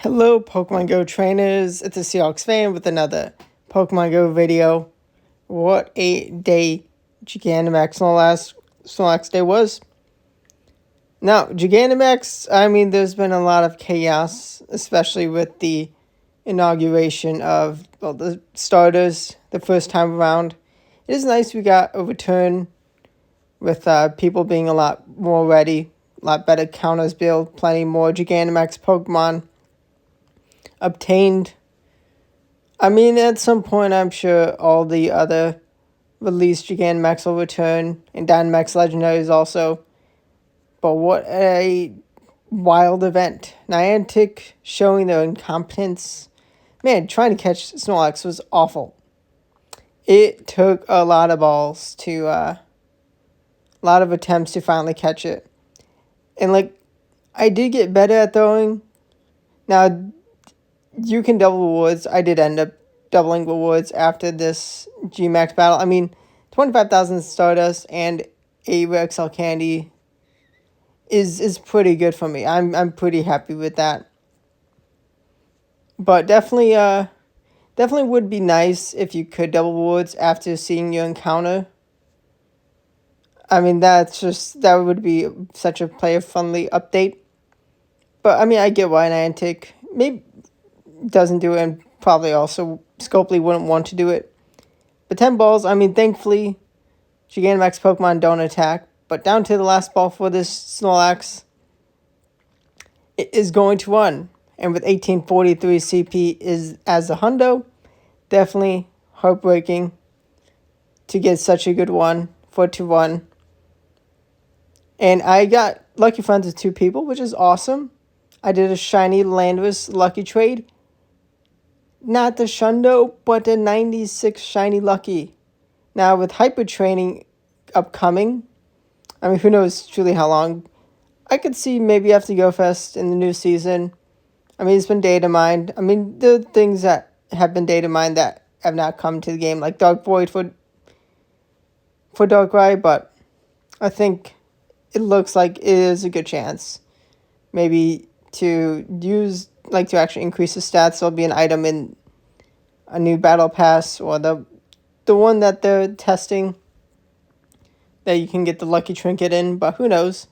Hello, Pokemon Go trainers. It's a Seahawks fan with another Pokemon Go video. What a day Gigantamax Snorlax Day was. Now, Gigantamax, there's been a lot of chaos, especially with the inauguration of the starters the first time around. It is nice we got a return with people being a lot more ready, a lot better counters build, plenty more Gigantamax Pokemon obtained. At some point, I'm sure all the other released Gigantamax will return, and Dynamax Legendaries also. But what a wild event. Niantic showing their incompetence. Man, trying to catch Snorlax was awful. It took a lot of balls a lot of attempts to finally catch it. And, I did get better at throwing. Now, you can double rewards. I did end up doubling rewards after this Gmax battle. 25,000 Stardust and a Rare XL Candy is pretty good for me. I'm pretty happy with that. But definitely would be nice if you could double rewards after seeing your encounter. That would be such a player-friendly update. But, I get why Niantic maybe doesn't do it, and probably also Scopely wouldn't want to do it. But 10 balls, thankfully, Gigantamax Pokemon don't attack. But down to the last ball for this Snorlax, it is going to run. And with 1843 CP is as a hundo, definitely heartbreaking to get such a good one for it to run. And I got lucky friends with 2 people, which is awesome. I did a shiny Landorus lucky trade. Not the Shundo, but the 96 shiny lucky. Now with hyper training upcoming, who knows truly how long. I could see maybe after Go Fest in the new season. It's been data mined. There are things that have been data mined that have not come to the game, like Dark Void for Darkrai, but I think it looks like it is a good chance. Maybe to use, to actually increase the stats, there'll be an item in a new battle pass, or the one that they're testing that you can get the lucky trinket in, but who knows.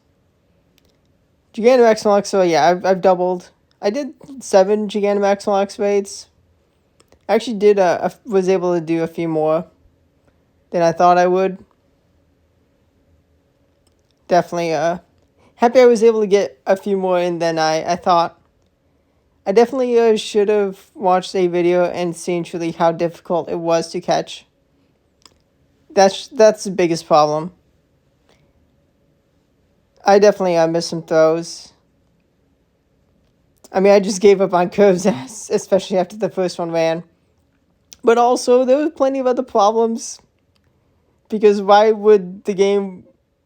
Gigantamax Snorlax, so yeah, I've doubled. I did 7 Gigantamax Snorlax raids. I actually was able to do a few more than I thought I would. Definitely happy I was able to get a few more in than I thought. I definitely should have watched a video and seen truly how difficult it was to catch. That's the biggest problem. I definitely missed some throws. I just gave up on curves, especially after the first one ran. But also, there were plenty of other problems. Because why would the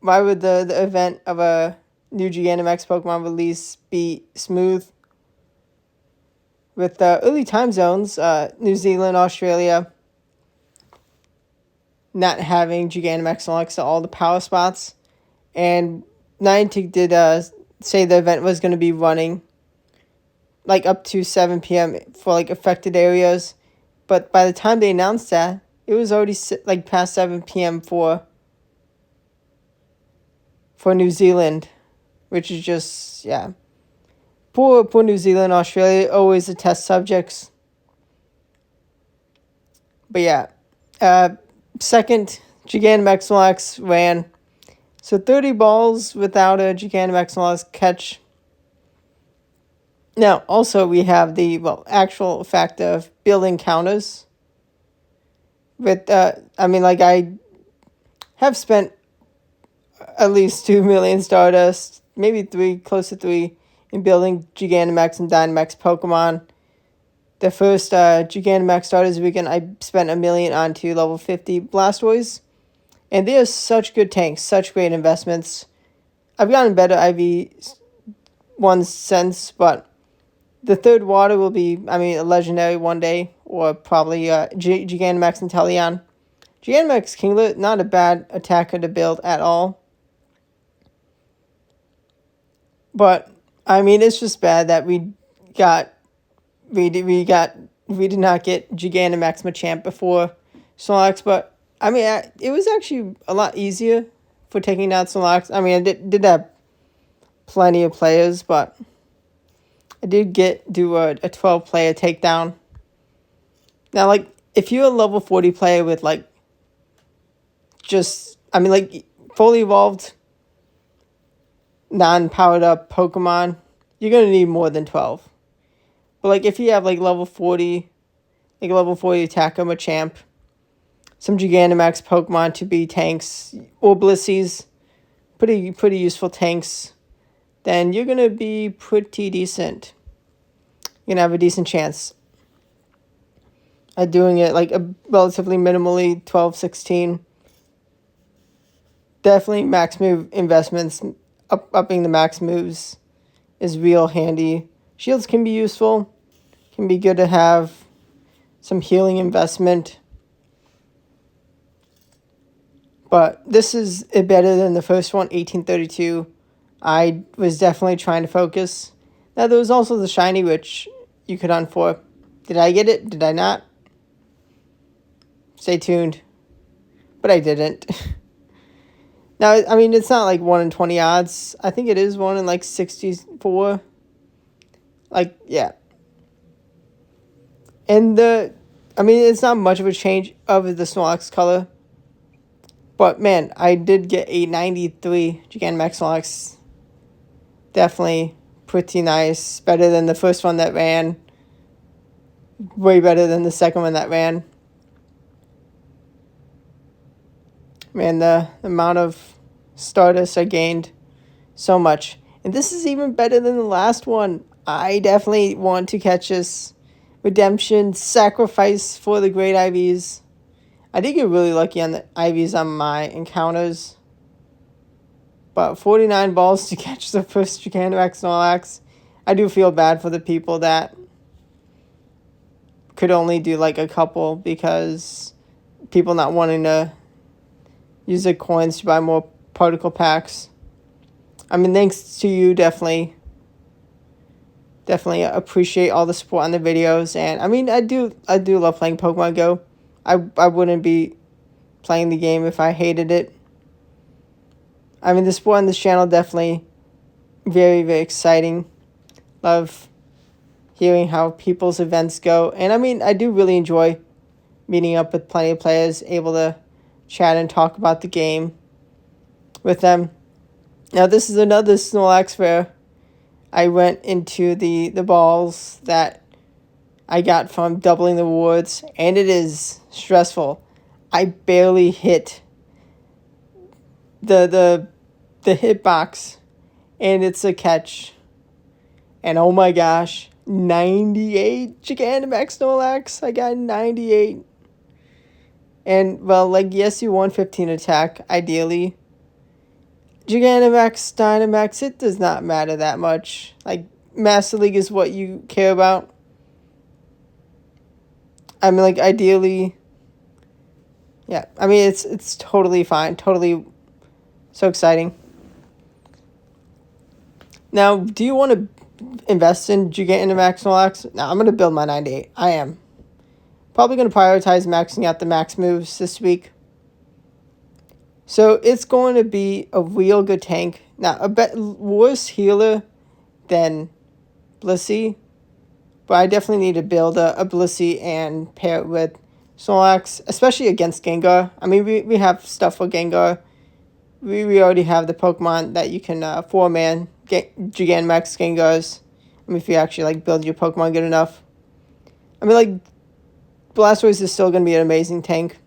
event of a new Gigantamax Pokemon release be smooth? With early time zones, New Zealand, Australia, not having Gigantamax Snorlax at all the power spots. And Niantic did say the event was going to be running up to 7 p.m. for affected areas. But by the time they announced that, it was already past 7 p.m. for New Zealand, which is just, yeah. Poor New Zealand, Australia, always the test subjects. But yeah, second Gigantamax Snorlax ran. So 30 balls without a Gigantamax Snorlax catch. Now, also we have the actual fact of building counters. With I have spent at least 2 million Stardust, maybe 3, close to 3, in building Gigantamax and Dynamax Pokemon. The first Gigantamax Starters weekend, I spent 1 million onto level 50 Blastoise. And they are such good tanks, such great investments. I've gotten better IV1 since, but the third water will be, a legendary one day, or probably Gigantamax Inteleon. Gigantamax Kinglet, not a bad attacker to build at all. But, it's just bad that we got we did not get Gigantamax Machamp before Snorlax, but I mean it was actually a lot easier for taking out Snorlax. I mean I did have plenty of players, but I did do a 12 player takedown. Now, like, if you're a level 40 player with, like, fully evolved, non-powered up Pokemon, you're going to need more than 12. But, like, if you have, like, level 40 attacker Machamp, some Gigantamax Pokemon to be tanks, or Blissies, pretty useful tanks, then you're going to be pretty decent. You're going to have a decent chance at doing it, like, a relatively minimally 12, 16. Definitely max move investments, upping the max moves is real handy. Shields can be useful, can be good to have some healing investment. But this is better than the first one, 1832. I was definitely trying to focus. Now, there was also the shiny, which you could hunt for. Did I get it? Did I not? Stay tuned. But I didn't. Now, I mean, it's not like 1 in 20 odds. I think it is 1 in like 64. Like, yeah. And it's not much of a change of the Snorlax color. But, man, I did get a 93 Gigantamax Snorlax. Definitely pretty nice. Better than the first one that ran. Way better than the second one that ran. Man, the amount of Stardust I gained, so much. And this is even better than the last one. I definitely want to catch this. Redemption, sacrifice for the great IVs. I did get really lucky on the IVs on my encounters. But 49 balls to catch the first Gigantamax Snorlax. I do feel bad for the people that could only do like a couple because people not wanting to use their coins to buy more particle packs. I mean, thanks to you, definitely appreciate all the support on the videos. And I mean, I do love playing Pokemon Go. I wouldn't be playing the game if I hated it. I mean, the support on this channel definitely very, very exciting. Love hearing how people's events go. And I mean, I do really enjoy meeting up with plenty of players, able to chat and talk about the game with them. Now, this is another Snorlax where I went into the balls that I got from doubling the rewards, and it is stressful. I barely hit the hitbox, and it's a catch. And oh my gosh, 98 Gigantamax Snorlax. I got 98. And, well, like, yes, you won 15 attack, ideally. Gigantamax, Dynamax, it does not matter that much. Like, Master League is what you care about. I mean, like, ideally, yeah. I mean, it's totally fine. Totally so exciting. Now, do you want to invest in Gigantamax Snorlax? No, I'm going to build my 98. I am. Probably going to prioritize maxing out the max moves this week. So it's going to be a real good tank. Now, a bit worse healer than Blissey. But I definitely need to build a Blissey and pair it with Snorlax, especially against Gengar. I mean, we have stuff for Gengar. We already have the Pokemon that you can 4-man Gigantamax Gengars. I mean, if you actually like build your Pokemon good enough. I mean, like, Blastoise is still going to be an amazing tank.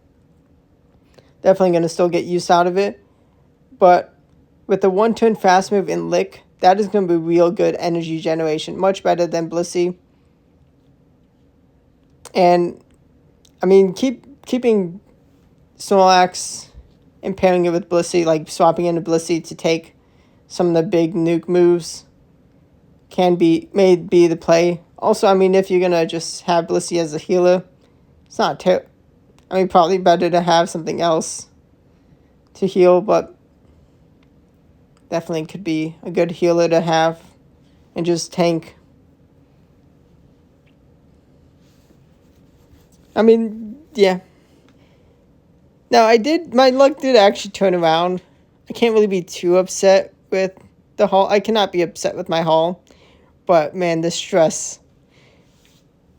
Definitely going to still get use out of it. But with the 1-turn fast move in Lick, that is going to be real good energy generation. Much better than Blissey. And, I mean, keeping Snorlax and pairing it with Blissey, like swapping into Blissey to take some of the big nuke moves may be the play. Also, I mean, if you're going to just have Blissey as a healer, it's not I mean, probably better to have something else to heal, but definitely could be a good healer to have and just tank. I mean, yeah. No, my luck did actually turn around. I can't really be too upset with the haul. I cannot be upset with my haul. But, man, the stress.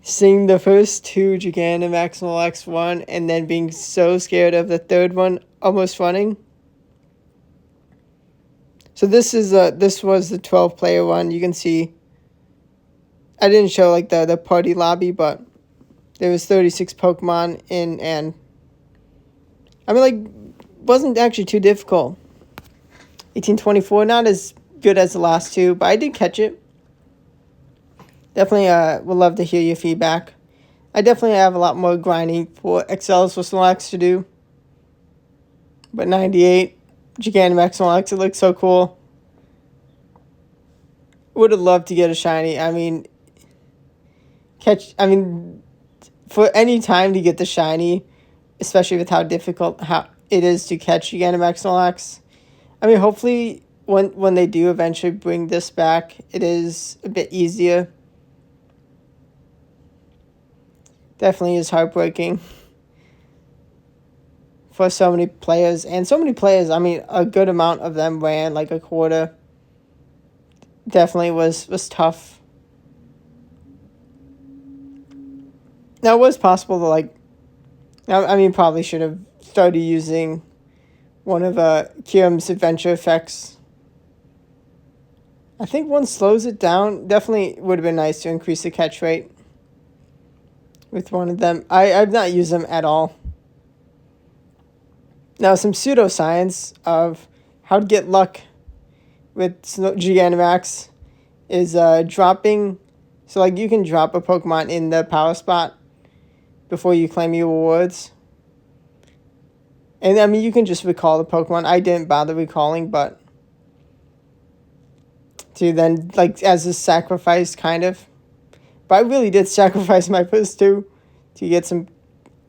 Seeing the first two Gigantamax Snorlax one and then being so scared of the third one almost running. So this was the 12-player one. You can see I didn't show like the party lobby, but there was 36 Pokemon in, and I mean, like, wasn't actually too difficult. 1824, not as good as the last two, but I did catch it. Definitely would love to hear your feedback. I definitely have a lot more grinding for XLs for Snorlax to do. But 98, Gigantamax Snorlax, it looks so cool. Would have loved to get a shiny. I mean, for any time to get the shiny, especially with how difficult it is to catch Gigantamax Snorlax. I mean, hopefully when they do eventually bring this back, it is a bit easier. Definitely is heartbreaking for so many players. And so many players, I mean, a good amount of them ran like a quarter. Definitely was tough. Now, it was possible to, like, I mean, probably should have started using one of Kyurem's adventure effects. I think one slows it down. Definitely would have been nice to increase the catch rate with one of them. I've not used them at all. Now, some pseudoscience of how to get luck with Gigantamax is dropping. So, like, you can drop a Pokemon in the power spot before you claim your rewards. And, I mean, you can just recall the Pokemon. I didn't bother recalling, but to then, like, as a sacrifice, kind of. But I really did sacrifice my first two to get some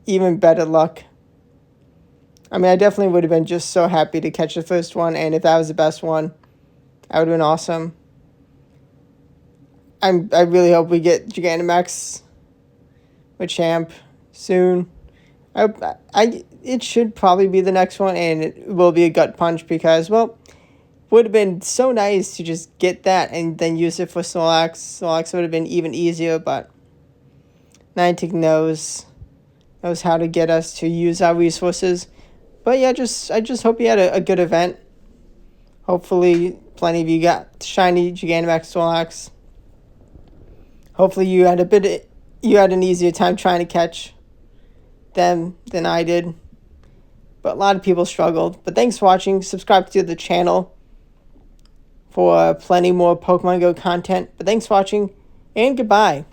even better luck. I mean, I definitely would have been just so happy to catch the first one, and if that was the best one, that would have been awesome. I really hope we get Gigantamax Machamp soon. It should probably be the next one, and it will be a gut punch because, well, would have been so nice to just get that and then use it for Snorlax. Snorlax would have been even easier, but Niantic knows how to get us to use our resources. But yeah, I just hope you had a good event. Hopefully, plenty of you got shiny Gigantamax Snorlax. Hopefully, you had an easier time trying to catch them than I did. But a lot of people struggled. But thanks for watching. Subscribe to the channel for plenty more Pokemon Go content. But thanks for watching, and goodbye.